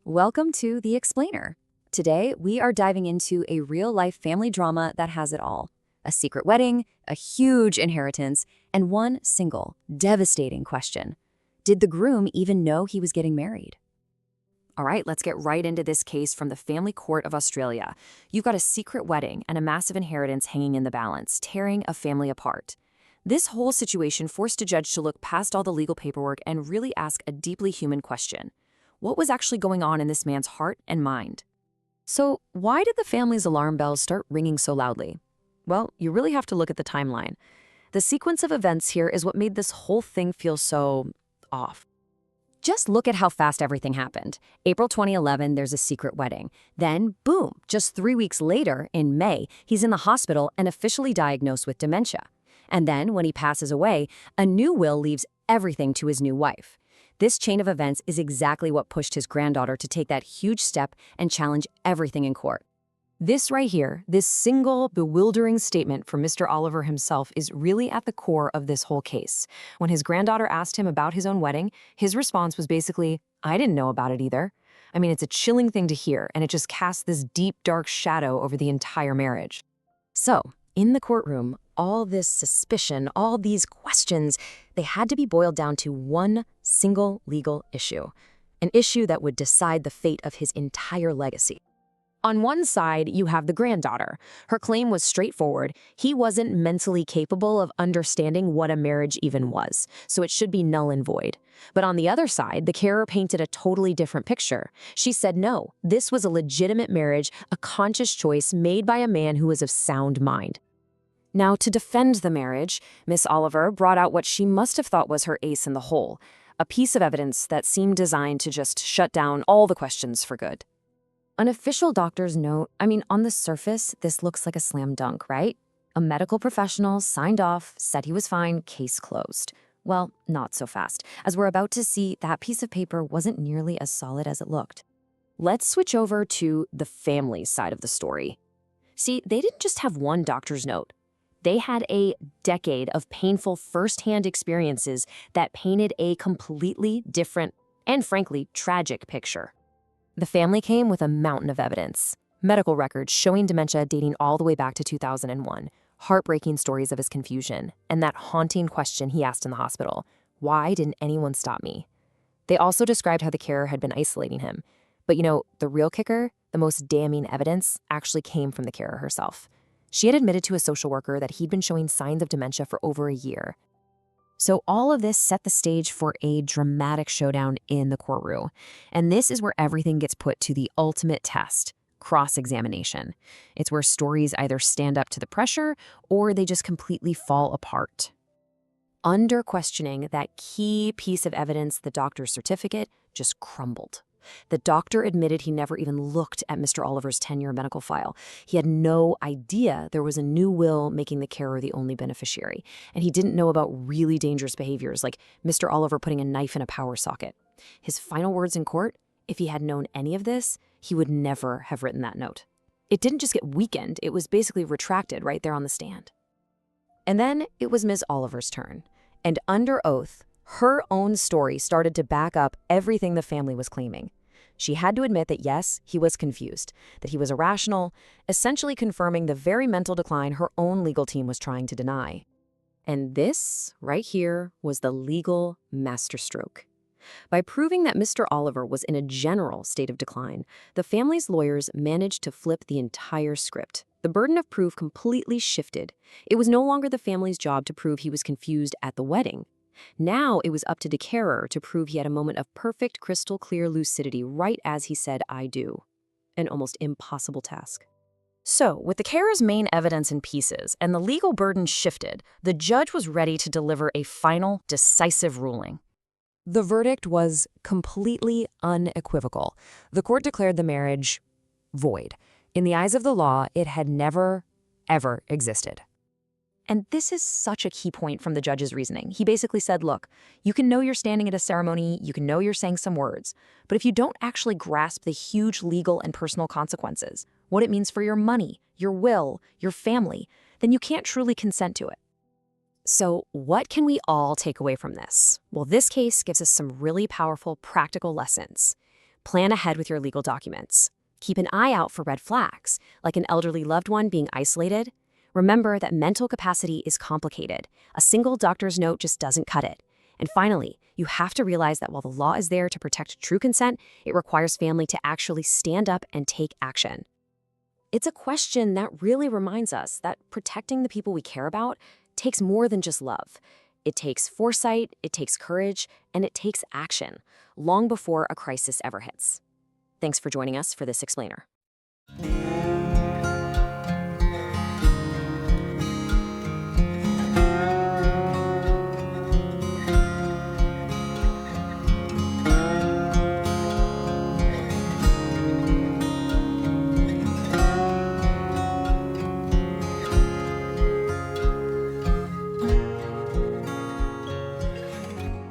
Welcome to The Explainer. Today, we are diving into a real-life family drama that has it all. A secret wedding, a huge inheritance, and one single, devastating question. Did the groom even know he was getting married? All right, let's get right into this case from the Family Court of Australia. You've got a secret wedding and a massive inheritance hanging in the balance, tearing a family apart. This whole situation forced a judge to look past all the legal paperwork and really ask a deeply human question. What was actually going on in this man's heart and mind? So, why did the family's alarm bells start ringing so loudly? Well, you really have to look at the timeline. The sequence of events here is what made this whole thing feel so off. Just look at how fast everything happened. April 2011, there's a secret wedding. Then, boom, just 3 weeks later, in May, he's in the hospital and officially diagnosed with dementia. And then, when he passes away, a new will leaves everything to his new wife. This chain of events is exactly what pushed his granddaughter to take that huge step and challenge everything in court. This right here, this single, bewildering statement from Mr. Oliver himself is really at the core of this whole case. When his granddaughter asked him about his own wedding, his response was basically, "I didn't know about it either." I mean, it's a chilling thing to hear, and it just casts this deep, dark shadow over the entire marriage. So, in the courtroom, all this suspicion, all these questions, they had to be boiled down to one single legal issue, an issue that would decide the fate of his entire legacy. On one side, you have the granddaughter. Her claim was straightforward. He wasn't mentally capable of understanding what a marriage even was, so it should be null and void. But on the other side, the carer painted a totally different picture. She said no, this was a legitimate marriage, a conscious choice made by a man who was of sound mind. Now, to defend the marriage, Miss Oliver brought out what she must have thought was her ace in the hole, a piece of evidence that seemed designed to just shut down all the questions for good. An official doctor's note, on the surface, this looks like a slam dunk, right? A medical professional signed off, said he was fine, case closed. Well, not so fast. As we're about to see, that piece of paper wasn't nearly as solid as it looked. Let's switch over to the family's side of the story. See, they didn't just have one doctor's note. They had a decade of painful first-hand experiences that painted a completely different and, frankly, tragic picture. The family came with a mountain of evidence. Medical records showing dementia dating all the way back to 2001, heartbreaking stories of his confusion, and that haunting question he asked in the hospital, "Why didn't anyone stop me?" They also described how the carer had been isolating him. But the real kicker, the most damning evidence, actually came from the carer herself. She had admitted to a social worker that he'd been showing signs of dementia for over a year. So all of this set the stage for a dramatic showdown in the courtroom. And this is where everything gets put to the ultimate test, cross-examination. It's where stories either stand up to the pressure or they just completely fall apart. Under questioning, that key piece of evidence, the doctor's certificate, just crumbled. The doctor admitted he never even looked at Mr. Oliver's 10-year medical file. He had no idea there was a new will making the carer the only beneficiary. And he didn't know about really dangerous behaviors like Mr. Oliver putting a knife in a power socket. His final words in court, if he had known any of this, he would never have written that note. It didn't just get weakened, it was basically retracted right there on the stand. And then it was Ms. Oliver's turn. And under oath, her own story started to back up everything the family was claiming. She had to admit that yes, he was confused, that he was irrational, essentially confirming the very mental decline her own legal team was trying to deny. And this, right here, was the legal masterstroke. By proving that Mr. Oliver was in a general state of decline, the family's lawyers managed to flip the entire script. The burden of proof completely shifted. It was no longer the family's job to prove he was confused at the wedding. Now it was up to the carer to prove he had a moment of perfect, crystal clear lucidity right as he said, "I do." An almost impossible task. So, with the carer's main evidence in pieces and the legal burden shifted, the judge was ready to deliver a final, decisive ruling. The verdict was completely unequivocal. The court declared the marriage void. In the eyes of the law, it had never, ever existed. And this is such a key point from the judge's reasoning. He basically said, look, you can know you're standing at a ceremony, you can know you're saying some words, but if you don't actually grasp the huge legal and personal consequences, what it means for your money, your will, your family, then you can't truly consent to it. So what can we all take away from this? Well, this case gives us some really powerful practical lessons. Plan ahead with your legal documents. Keep an eye out for red flags, like an elderly loved one being isolated. Remember that mental capacity is complicated. A single doctor's note just doesn't cut it. And finally, you have to realize that while the law is there to protect true consent, it requires family to actually stand up and take action. It's a question that really reminds us that protecting the people we care about takes more than just love. It takes foresight, it takes courage, and it takes action, long before a crisis ever hits. Thanks for joining us for this explainer.